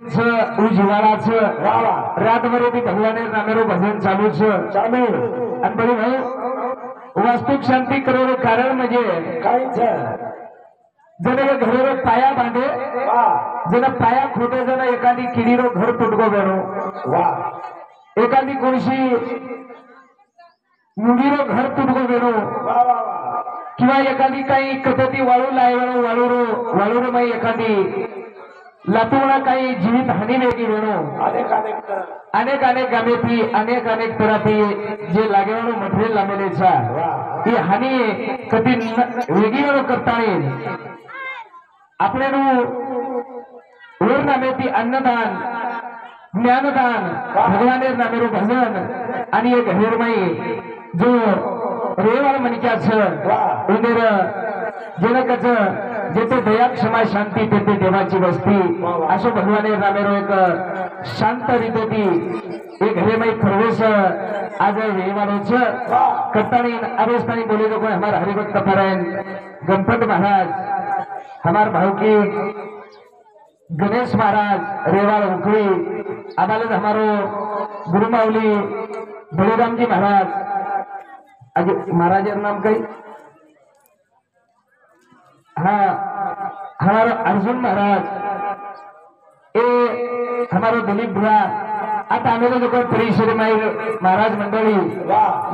उजिवाळाचं रातभर ती भगवाने नामेरो भजन चालू चालू आणि बरी भाऊ वास्तुक शांती करोड कारण म्हणजे काहीच जण घरोर पाया बांधे जण पाया खोटे जण एखादी किडीरो घर तुटको बेरो एखादी कोणशी मुंगीरो घर तुटको बेरो किंवा एखादी काही कथती वाळू लायवरो वाळूरो माई एखादी लातूळा काही जीवित हानी वेगळी वेणो अनेक अनेक गामेथी अनेक अनेक तरापी जे लागेवानो मटेरियल लामेले छा ही हानी कधी वेगळी वेणो करताणी आपल्यानु वर नामेती अन्नदान ज्ञानदान भगवानेर नामेरो भजन आणि एक हेरमाई जो रेवाळ मणक्याच उंदेर जनकच जेथे दया क्षमा शांती तेथे देवाची वस्ती असो भगवाने नामेरो एक शांत रीती एक हरेमाई प्रवेश आज वेवारोच करतानी अवस्थानी बोले लोग हमारा हरिभक्त परायण गणपत महाराज हमार भावकी गणेश महाराज रेवाड़ उखड़ी आबालत हमारो गुरु माउली बलिराम जी महाराज आज महाराज नाम कई हाँ हमारा अर्जुन महाराज ए हमारो दिलीप भैया आता आम्ही लोक परिसर महाराज मंडळी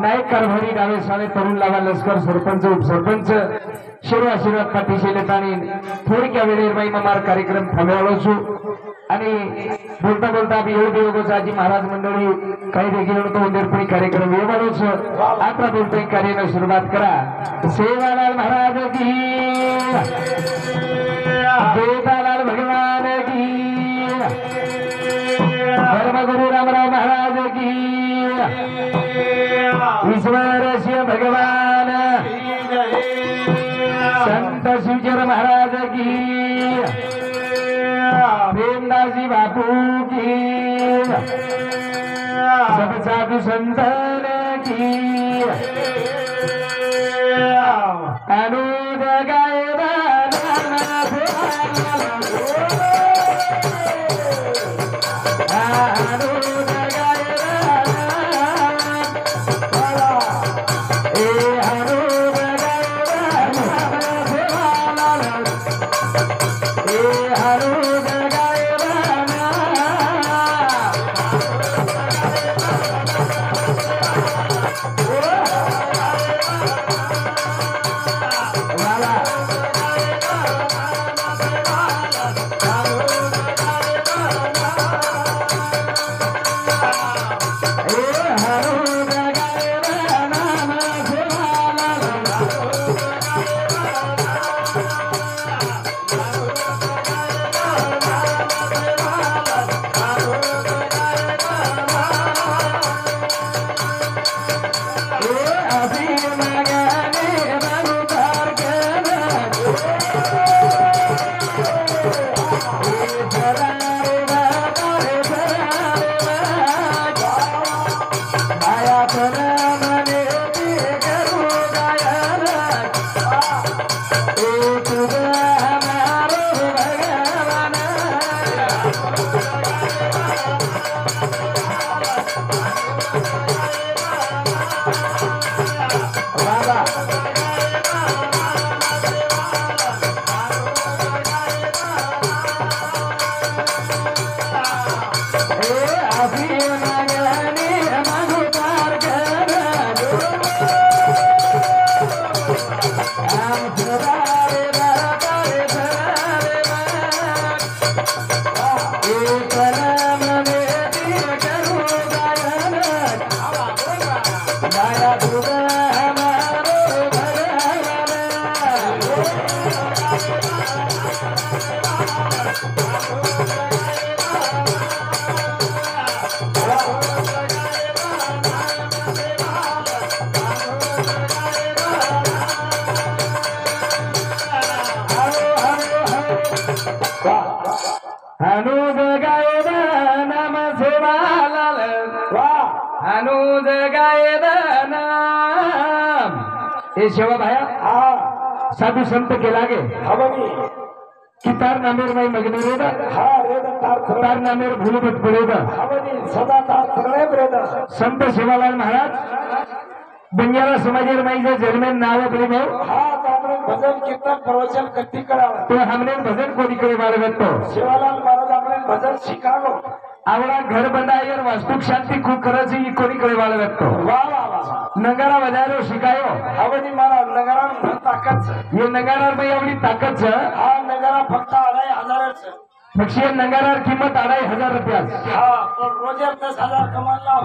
नायक कारभारी डावे साने तरुण लावा लष्कर सरपंच उपसरपंच शेरो आशीर्वाद पाठीशी लेतानी थोडक्या वेळेर बाई मार कार्यक्रम थांबवलो छु आणि बोलता बोलता अभी एवढे योगोचा आजी महाराज मंडळी काही देखील तो उंदेरपणी कार्यक्रम येवालो छु आता बोलतोय कार्याला सुरुवात करा सेवालाल महाराज की देवतालाल भगवान की धर्मगुरु रामराव महाराज की ईश्वर शिव भगवान संत शिवचर महाराज की प्रेमदासी बापू की सब साधु संतन की अनुज गायबा अनुज गायबा नाम सेवालाल अनुज गायबा नाम ए सेवा भाया साधु संत के लागे कितार नामेर माई मगने रेदा तार नामेर भूलभट पडेगा सदा तार सगळे ब्रेदा संत शिवालाल महाराज बंजारा समाजेर माईचे जन्मेन नाव बरे भाऊ हा आपण भजन कीर्तन प्रवचन कधी करावं तो हमने भजन कोणी करे बाळगतो शिवालाल महाराज आपण भजन शिकावं आवडा घर बंदायर वास्तुक शांती खूप करायची कोणी करे बाळगतो वा वा वा नगारा बजारो शिकायो हवनी महाराज नगरावर ताकद ये नगारार में एवढी ताकद छ हा नगरा फक्त 2,500 पक्षी नगारार किंमत 2,500 रुपया हा पण रोजे 10,000 कमाला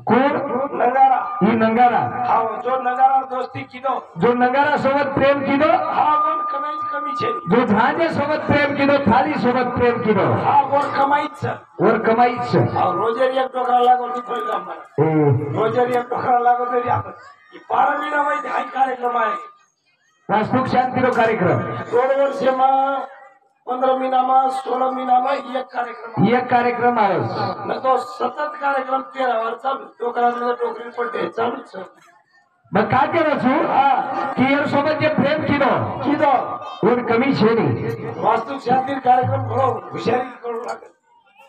कोण नगारा ही नगारा हा जो नगारा दोस्ती किदो जो नगारा सोबत प्रेम किदो हा वन कमाई कमी छे जो झांजे सोबत प्रेम किदो थाली सोबत प्रेम किदो हा वर कमाईच वर कमाईच हा रोजे एक टोकरा लागो ती थोडी आम्हाला रोजे एक टोकरा लागो तरी आपण ही 12 महिना मध्ये हाय कार्यक्रम आहे वास्तुक शांतीનો कार्यक्रम 2 વર્ષમાં 15 મહિનામાં 16 મહિનામાં એક कार्यक्रम આવે ન તો સતત કાર્યક્રમ 13 વાર ચાલુ ટોકરાને ટોકરી પડે ચાલુ છે मग काय करायचो की यार सोबत जे प्रेम किदो वर कमी छे नाही वास्तु शांती कार्यक्रम करो हुशारी करू लागेल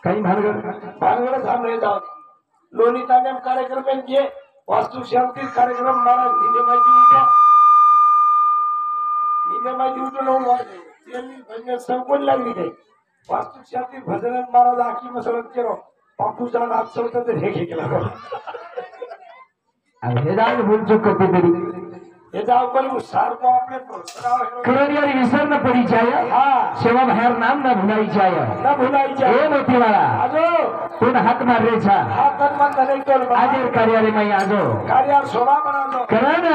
काही भानगड थांबले जाऊ लोणीता नेम कार्यक्रम में जे वास्तु शांती कार्यक्रम मारा निने माहिती उठलो वाजे त्यांनी भजन संपवून लागली काही वास्तु शांती भजन महाराज आखी मसरत केलो बापूचा नाच चौथा तर हे केला हे जाऊन भूल चूक करते तरी हे जाऊ पण सारखं आपले करण यार विसर न पडी चाय हा सेवा बाहेर नाम न भुलाई चाय न भुलायचे ए मोतीवाला आजो कोण हात मारले छा हा तन्मान नाही तो आजेर कार्यालय माई आजो कार्यार सोडा बनालो करण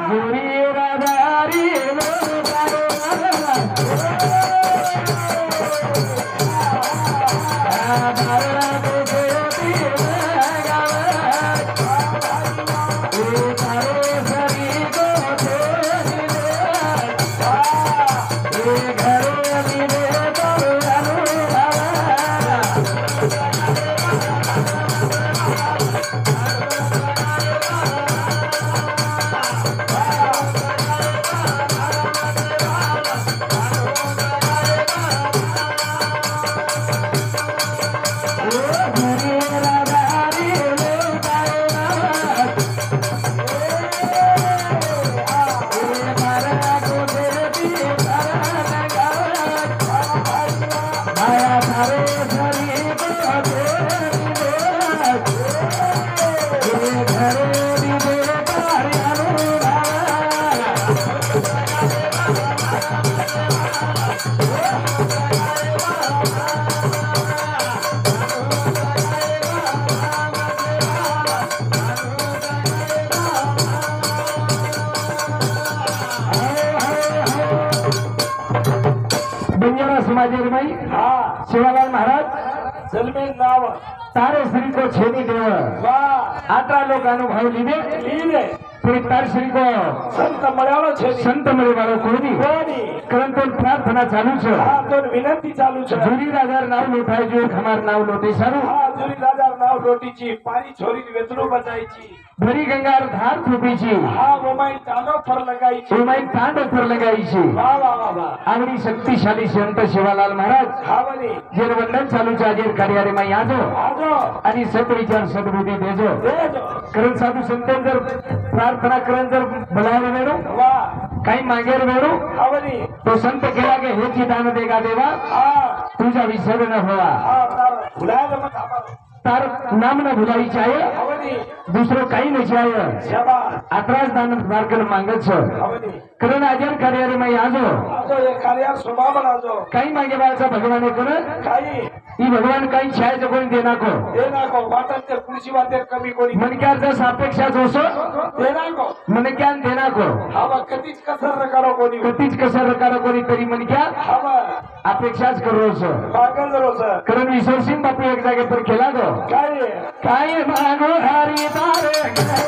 गोरी राधारी बंजारा समाजेर माई हा शिवालाल महाराज जन्मे नाव तारे श्री को छेनी देव वाह आतरा लोक अनुभव લીધે લીધે પણ તાર શ્રી કો સંત મળ્યાનો છે સંત મળે વાળો કોની પરંતુ પ્રાર્થના ચાલુ છે હા તો વિનંતી ચાલુ છે જુરી રાજાર નાવ લોટાય જો ખમાર નાવ લોટે સારું હા જુરી રાજાર નાવ લોટીची પારી છોરી વેતરો બચાઈची ભરી ગંગાર ધાર ફૂટીची હા ઓમાઈ તાનો પર લગાઈची ઓમાઈ તાંડો પર લગાઈ છે વાહ વાહ વાહ વાહ આવડી શક્તિશાળી સંત શિવાલાલ મહારાજ હા બની જેર વંદન ચાલુ છે આજે કાર્યાલયમાં આજો આજો आणि सद्विचार सद्बुद्धी देजो દેજો कारण साधू संतान जर प्रार्थना करून जर बोलावलं वेणू વાહ काही मागेर वेणू હા બની तो संत केला के हे दान देगा देवा હા तुझा विसर न व्हावा હા તાર ભૂલાય મત આમાં तार नाम न भुलाई चाहे હા બની दुसरं काही नाही चाहे શાબાશ आत्रास दान मार्गल मागत छ હા બની कारण आजर कार्यालयમાં आजो આજો એ કાર્ય શોભા બનાવજો काही मागे बाळचा भगवाने कर काही ई भगवान काही छाय जगून देना को देना को वाटन ते खुशी वाटे कमी कोणी मनक्या जस अपेक्षा जोसो देना को मनक्यान देना को हवा कधीच कसर न करो कोणी कधीच कसं रकार कोणी तरी मनक्या हवा अपेक्षाच करो सो मागल रोज कारण विसरसिंग बापू एक जागे पर केला गो काय मागो हरी तारे काय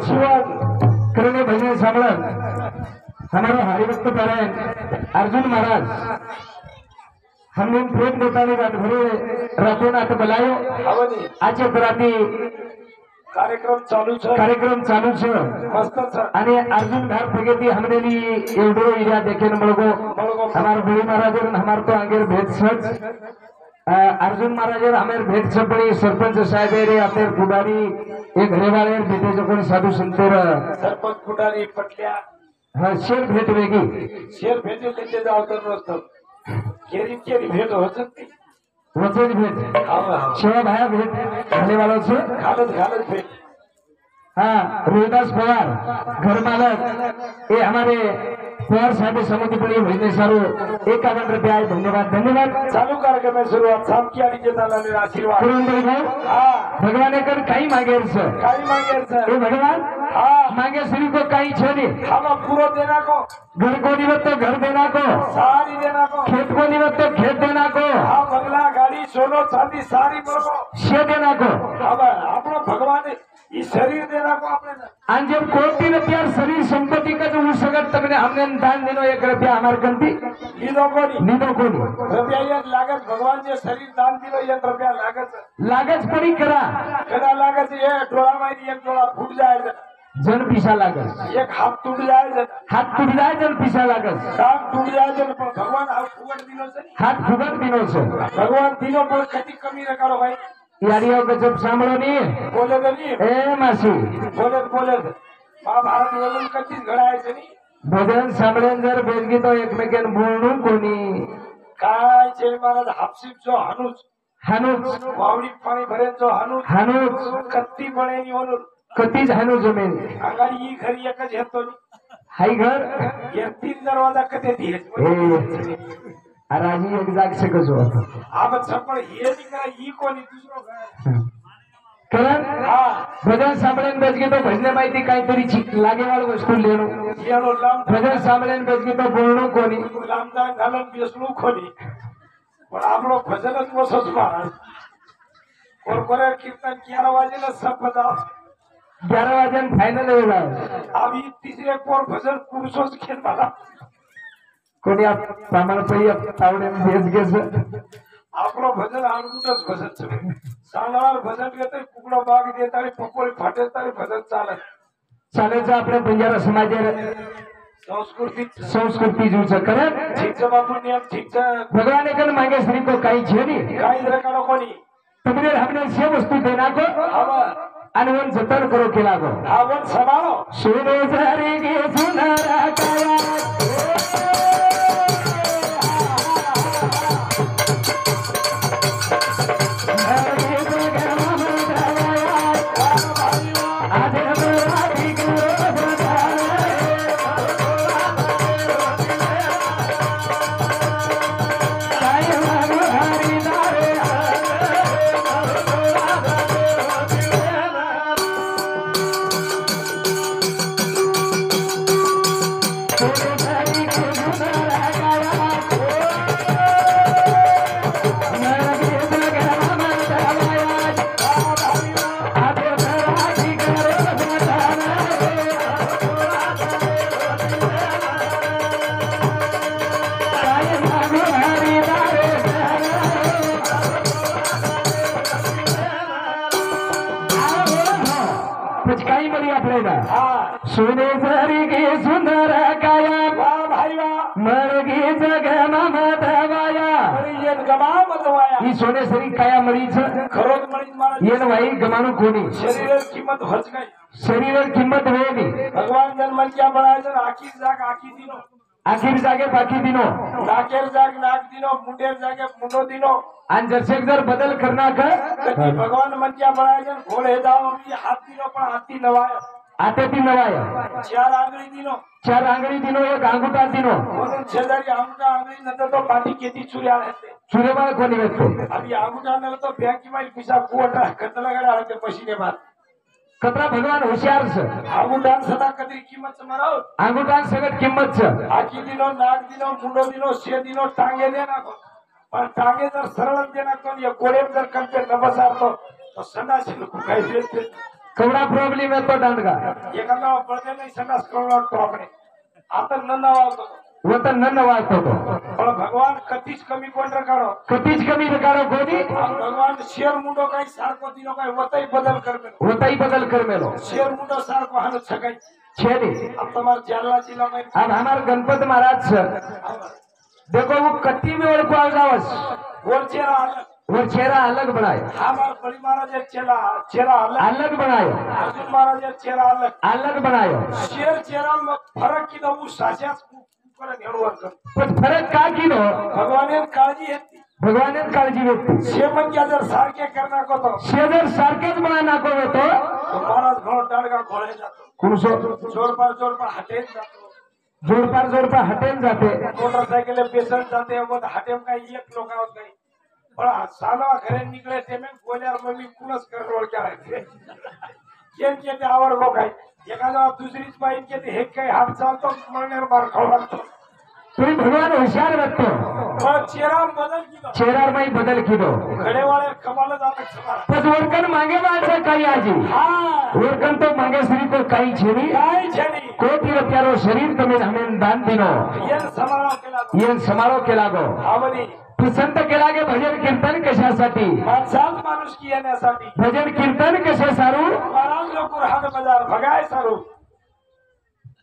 शिवन करने भजन सामलन हमारे हरिभक्त पारायण अर्जुन महाराज हमने प्रेम देतानी रात भरे रातों नाथ बलायो आवनी आज राती कार्यक्रम चालू છે कार्यक्रम चालू છે मस्त છે અને अर्जुन घर प्रगति हमने ली एवढो एरिया देखे न मळगो हमार बळी महाराज हमार तो आंगेर भेट सच अर्जुन महाराज हमेर भेट छपड़ी सरपंच साहेब रे आपले पुढारी एक घरेवाळे भेटे जो कोणी साधू संतर सरपंच पुढारी पटल्या हा शेर भेट वेगी शेर भेटे लेते जाव तर नसतं केरी भेट होत नाही वचन भेट शिवा भाया भेट झाले वाला छे घालत भेट हाँ रोहिदास पवार घर मालक ये हमारे पवार साहब समिति पड़ी भेजने सारो 51 रुपया आए धन्यवाद धन्यवाद चालू कार्यक्रम सुरुवात सामकी आणि जेतालाने आशीर्वाद पुरंदर भाऊ हा भगवान कर काही मागे सर काही मागे सर ये भगवान हाँ मांगे श्री को काही छोड़ी हम पूरा देना को घर को निवत तो घर देना को सारी देना को खेत को निवत तो खेत देना को हाँ बंगला गाड़ी सोनो चांदी सारी को शे देना को अब आपनो भगवान ये शरीर देना को आपने आणि जब कोटी रुपया शरीर संपत्ति का जो उस सगत तक हमने दान देनो 1 रुपया हमार कंती नीदो कोनी रुपया ये लागत भगवान जे शरीर दान दिलो 1 रुपया लागत पड़ी करा लागत ये डोळा मारी एक डोळा फूट जाए जन पीसा लागत एक हाथ टूट जाए हाथ टूट जाए जन पीसा लागत काम टूट जाए पण भगवान हाथ फुगट दिनो छे हाथ फुगट दिनो छे भगवान दिनो पण कती कमी रकाडो भाई यारियो गजब सांभळो नी बोले तो नी ए मासी बोले महाभारत वरून कतीच घडायचं नी भजन सांभळेन जर बेजगी तो एकमेकेन बोलणून कोणी काय छे महाराज हापसीप जो हानुच वावडी पाणी भरेन जो हानुच कत्ती पणे नी म्हणून कतीच हानु जमीन अंगारी ही घरी एकच येतो नी हाई घर ये 3 दरवाजा कते दिए राजी एक जाग से कसो आपण सपळ हे नी करा ही कोणी दुसरो घर कारण हा भजन सांभळेन बेजगी तो भजने माहिती काहीतरी लागेवाळ वस्तू लेणो येलो लांब भजन सांभळेन बेजगी तो बोलणो कोणी लांबदा घालून बेसणू कोणी पण आपलो भजनच वसच महाराज कोरकोरे कीर्तन 11 वाजेला संपदा 11 वाजन फायनल होगा अभी तीसरे कोर भजन पुरुषोच खेळ मला कोणी सामान पै तावडे बेस गेस आपलो भजन आलगुटच भजन छे सांगणार भजन घेते कुकडा बाग देत आणि पकोळी फाटे तरी भजन चालत चालायचं आपल्या बंजारा समाजात संस्कृती जुचं कारण ठीक बापू नियम ठीक भगवान एकन मांगे श्री को काही छेनी काही रकाडो कोणी तुमने हमने से वस्तु देना को अनवन जतन करो केला को आवन संभाळो सुनो जरी गे सुनारा काया काही मरी आपल्याला सोने जरी गे सुंदर काया वाह भाई वाह मरगी जग गमाया ही सोने सरी काया मळीच खरोच मळीच महाराज येन भाई गमाणू कोणी शरीर किंमत होच काय शरीर किंमत वेनी भगवान जन्म क्या बनायचं आखी जाग आखी दिनो आखिर जागे बाकी दिनो नाकेर जाग नाक दिनो मुंडेर जागे मुंडो दिनो आणि जर बदल करना का भगवान मन क्या बनायचं घोडे जाव हात दिनो पण हाती नवाय आता ती नवाय 4 आंगळी दिनो 4 आंगळी दिनो एक अंगुठा दिनो म्हणून शेजारी अंगठा आंगळी नंतर तो पाठी किती चुऱ्या आहेत सूर्यबाळ कोणी व्यक्तो अभी अंगूठा न तो बैंक में पैसा कुवटा कतला गडा आते पसीने बाद कतरा भगवान होशियार छ अंगूठा सदा कदरी किंमत मारो अंगुठा सगळं किंमत छ आखी दिनो नाक दिनो मुंडो दिनो शे दिनो टांगे देना पण टांगे जर सरळ देना तो ये कोडे जर कंटे न बसारतो तो संडासी लोक काय देते केवढा प्रॉब्लेम येतो दांडगा एखादा पडते नाही संडास करू लागतो आपण आता न वावतो वत न वाचतो तो पण भगवान कधीच कमी कोण काढो कधीच कमी काढो कोणी भगवान शेर मुंडो काही सारखो दिनो काही वतई बदल करमे वताई बदल कर मेलो शेर मुंडो सारखो हानो छकाई छेदी अब तुम्हारे जालना जिला में अब हमारे गणपत महाराज देखो वो कट्टी में और को आगावस वो चेहरा अलग वो चेहरा अलग बनाए हमारे बड़ी महाराज चेहरा अलग अलग बनायो अर्जुन महाराज चेहरा अलग अलग बनायो शेर चेहरा में फरक की वो साच्याच ऊपर घेऊन कर पण फरक का की नो भगवान काळजी घेतली भगवान काळजी व्यक्ती शेमन क्या जर सारखे करना को तो शेजर सारखेच म्हणा नको होतो महाराज घोड़ डाड़गा घोड़े जातो कुणसो जोर पर हटेन जातो जोडपार हटेल जाते मोटरसाइकिल पेशंट जाते वो हटेम का एक लोग आवत नहीं बड़ा सालवा घरे निकले ते में बोल्यार मम्मी कुणस कर रोड क्या है केम के ते आवर लोग है एखादा दुसरीच बाईन के ते हे काय हात चालतो मळण्यावर मार खाऊ लागतो तुम्ही भगवान हुशार वाटतो पण चेहरा बदल की चेहरा माई बदल किदो खडेवाळे कमाल जातात समारा पण वरकन मागे वाचा काही आजी हां वरकन तो मागे श्री को काही छेनी काय छेनी कोटी रुपयारो शरीर तुम्ही हमें दान दिनो ये समारा केला ये समारोह केला गो आवनी संत केला गे भजन कीर्तन कशासाठी माणसात माणूस की येण्यासाठी भजन कीर्तन कशा सारू महाराज लोक हात बाजार भगाय सारू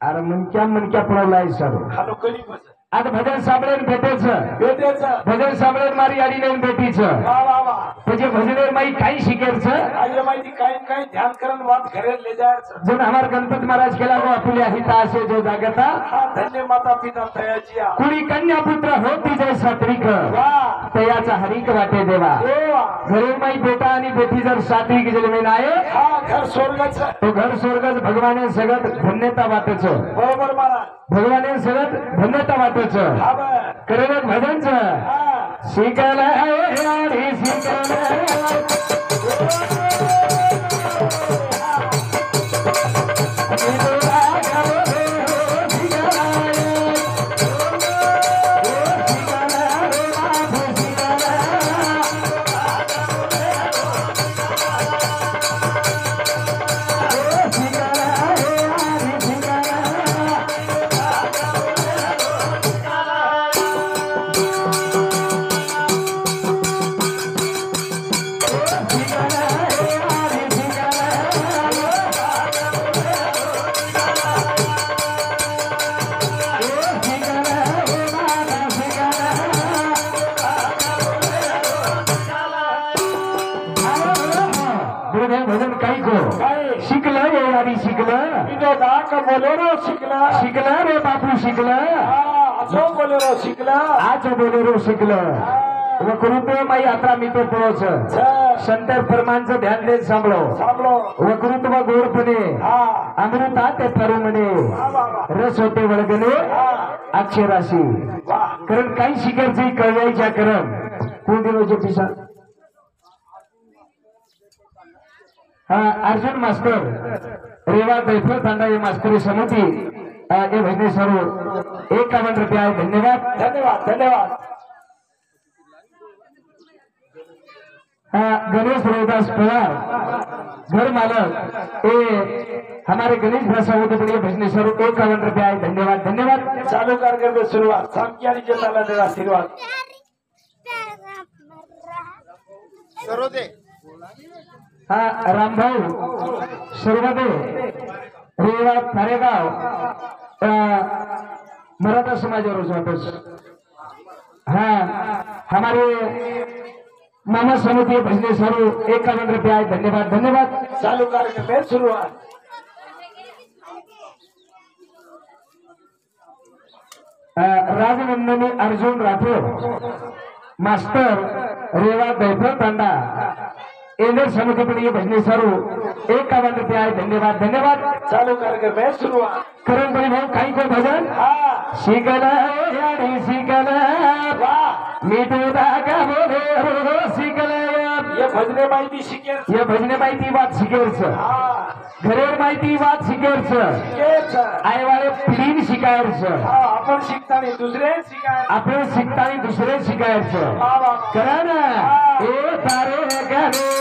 अरे मनक्या पळवलाय सारू हालो कली भजन आता भजन साबळेन भेटेचं भजन साबळेन मारी आडी नाही भेटीचं वा वा वा म्हणजे भजनेर माई काही शिकेरचं आगे माहिती काही ध्यान करून वाद घरे ले जायचं जण हमार गणपत महाराज केला गो आपल्या हिता असे जो जागता हा धन्य माता पिता थयाची कुणी कन्या पुत्र होती जय सात्विक वा तयाचा हरिक वाटे देवा देवा घरे माई बेटा आणि बेटी जर सात्विक जन्मेन आहे हा घर स्वर्गाचं तो घर स्वर्ग भगवाने सगळं धन्यता वाटच बरोबर महाराज भगवाने सगळं धन्यता वाटच हा बर करेल भजनच हा शिकला आणि शिकला भजन काही को शिकलं रे आधी शिकलं विनोदा का बोलेरो शिकला शिकलं रे बापू शिकलं अजो बोलेरो शिकला आज बोलेरो शिकलं व कृपे माई यात्रा मी तो पळोच संतर परमांचं ध्यान देत सांभाळो व कृत्व गोडपणे अमृता ते तरू म्हणे रस होते वळगणे अक्षराशी कारण काही शिकायची कळवायच्या करम कोण दिवचे पिसा अर्जुन मास्टर रेवा दैफल तांडा ये मास्टरी समिति ये भजने सर्व 51 रुपया धन्यवाद धन्यवाद धन्यवाद गणेश रोहदास पवार घर मालक ये हमारे गणेश भाषा होते पण ये भजने सर्व 51 रुपया धन्यवाद धन्यवाद चालू कार्यक्रम सुरुवात सामकी आणि जताला देवा आशीर्वाद करो दे रामभाऊ सर्वदे रेवा थारेगाव मराठा समाजावर वापस हमारे मामा समिति भजने स्वरूप 51 रुपया धन्यवाद धन्यवाद चालू कार्यक्रम सुरुवात राजनंदनी अर्जुन राठोड मास्टर रेवा दैफल तांडा एंडर समिति पण ये भजने स्वरूप 51 रुपया धन्यवाद धन्यवाद चालू कार्यक्रम सुरुवात करण बळी भाऊ काही को भजन शिकला आणि शिकला मिठू दागा बोले शिकला ये भजने माहिती शिकेल ये भजने माहिती बात शिकेरच घरेर माहिती बात शिकेरच आईवाळे पिढी शिकायच आपण शिकताना दुसरे शिकाय आपण शिकताना दुसरे शिकायच करा ना ए तारे गणे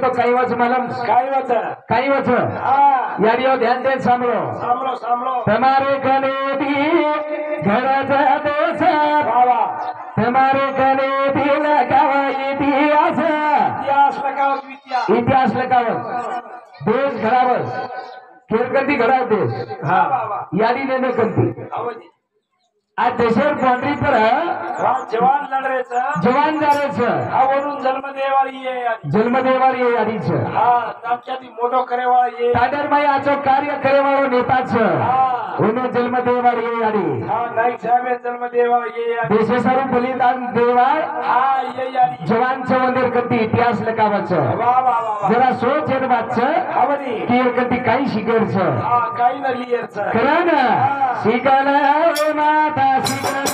तो काही वच मला काय वाच काही वच हा याडियो ध्यान दे सांभळो सांभळो सांभळो તમારે કનેથી ઘર દેશ बाबा તમારે કનેથી લગાવા ઇતિહાસ इतिहास लगावत विद्या इतिहास લગાવત देश घडावत खेळकंती घडाव देश हा बाबा यादी ने कंती आवजी आज देशावर बाउंड्री पर जवान लढरेचं जवान झालेच हा वरून जन्मदेवाळी ये जन्मदेवार ये यादीच हा नामच्याती मोठो करेवाळा ये कादरबाई आजो कार्य करेवाळो नेताच हा ओनो जन्मदेवार ये यादी हा नाईक साहेब जन्मदेवाळा ये देशासारू बलिदान देवाळ हा ये यादी जवानचं मंदिर कधी इतिहास लकावाचं वा वा वा वा जरा सोच येत वाचचं आवडी की कधी काही शिकायचं हा काही न लिहिरचं खरं ना शिकायला माता शिकायला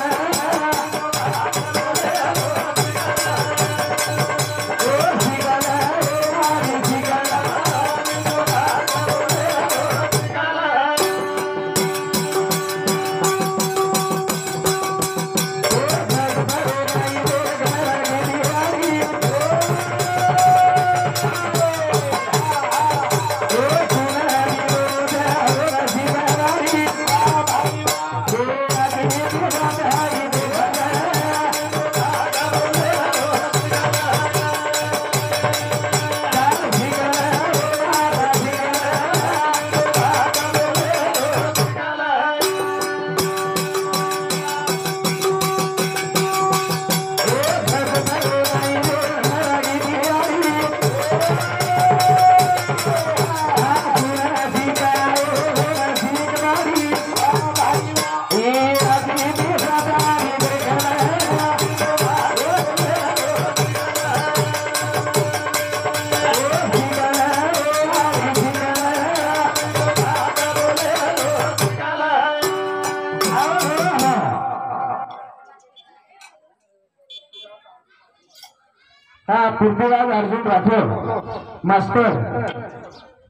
हा पृथ्वीराज अर्जुन राठोड मास्टर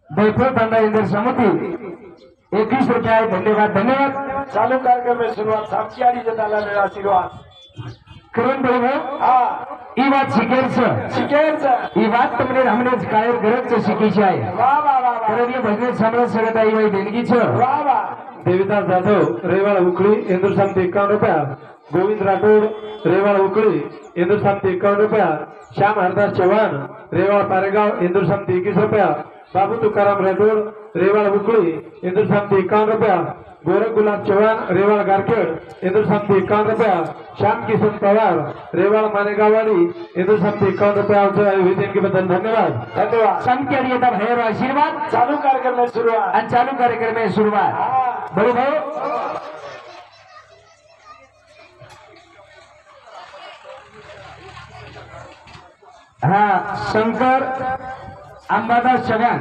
दैफळ धंदा इंदर समिती 21 रुपये धन्यवाद धन्यवाद चालू कार्यक्रम में सुरुवात सामची आली जताला मेरा आशीर्वाद करण भाऊ हा ही बात शिकेलचं शिकेरचं ही बात तुमने हमने कायर गरजचं शिकीची आहे वा वा वा वा कारण हे भजन समज सगळं आई बाई देणगीचं वा वा देविदास जाधव रेवाळ उकळी इंदूर सामती 51 रुपया गोविंद राठोड रेवाळ उकळी इंदूर सामती 51 रुपया श्याम हरदास चव्हाण रेवाळ पारेगाव इंदूर सामती 21 रुपया बाबू तुकाराम राठोड रेवाळ उकळी इंदूर सामती 51 रुपया गोरख गुलाब चव्हाण रेवाळ गारखेड इंदूर सामती 51 रुपया श्याम किशन पवार रेवाळ मानेगाववाडी इंदूर सामती 51 रुपया देणगीबद्दल धन्यवाद धन्यवाद संख्या येता बाहेर आशीर्वाद चालू कार्यक्रम में सुरुवात आणि चालू कार्यक्रम आहे सुरुवात हा बरोबर हा शंकर अंबादास चव्हाण